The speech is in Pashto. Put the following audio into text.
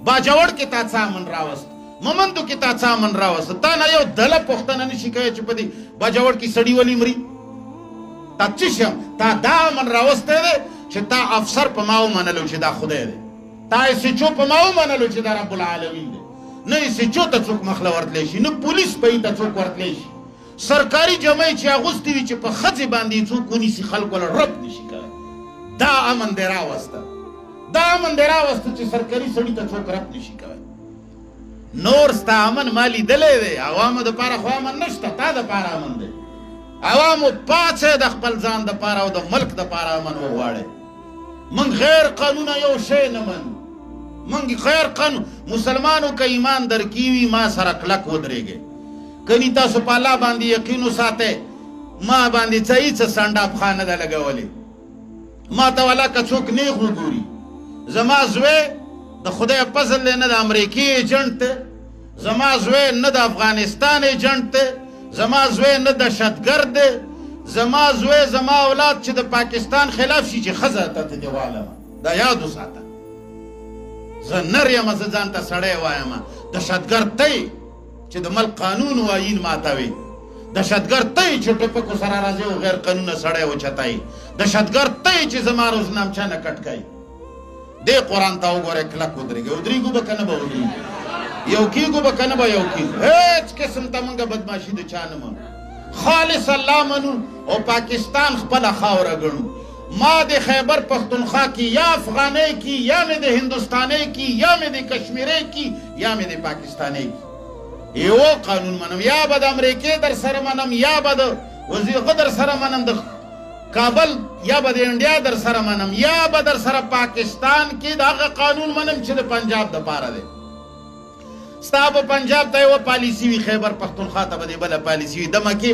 باجوړ کې تا څه امن راوست ممندو کې تا څه امن راوست تا نه یو دله پوښتنه نشي کوی چې په دې باجوړ کې سړي ولې مري تا څه شم تا دا امن راوستی دی چې تا افسر په ما ومنلو چې دا خدای دی تا ایسچو په ما ومنلو چې دا رب العالمین دی نه ایسچو ته څوک مخله ورتلی شي نه پولیس په ته څوک ورتلی شي سرکاري جامې چې اغوستې وي چې په ښځې باندې څوک ونیسي خلکو له رب نشي کوی دا امن دی راوسته دا امن دی راوسته چې سرکاري سړي ته څوک رب نشي کوی نور ستا امن ما لیدلی دی عوامو دپاره خو امن نشته تا دپاره امن دی عوامو پاڅئ د خپل ځان دپاره او د ملک دپاره امن وغواړئ موږ غیر قانونه یو شی نه منو موږ غیر قانون مسلمانو که ایمان درکې وي ما سره کلک ودرېږئ کنی تاسو په الله باندې یقین وساتئ ما باندې څه هېڅ سنډه پښه نه ده لګولې ما ته والا که څوک نیغ وګوري زما زوی د خدای فضل دی نه د امریکې ایجنټ دی زما زوی نه د افغانستان ایجنټ دی زما زوی نه دهشتګرد دی زما زوی زما اولاد چې د پاکستان خلاف شي چې ښځه ته دې والمه دا یاد وساته زه نر یم زه ځان ته سړی وایم دهشتګرد ته چې د ملک قانون و آیین ماتوي دهشتګرد ته چې ټوپکو سره راځي او غیر قانونه سړی وچتایي دهشتګرد ته چې زما روزنامچه نه کټ کوي دې قرآن ته وګورئ کلک ودرېږئ ودرېږو به که نه به ودرېږو یو کېږو به که نه به یو کېږو هېڅ قسم ته موږ بدماشي د چا نه منو خالص الله منو او پاکستان خپله خاوره ګڼو ما د خیبر پښتونخوا کې یا افغانۍ کې یا مې د هندوستانۍ کې یا مې د کشمیرۍ کې یا مې د پاکستانۍ کې یو قانون منم یا به د امریکې در سره منم یا به د وزیرغه در سره منم د کابل یا به د انډیا در سره منم یا به در سره پاکستان کې د هغه قانون منم چې د پنجاب دپاره دی ستا به پنجاب ته یوه پالیسي وي خیبر پښتونخوا ته به دې بله پالیسي وي د مکې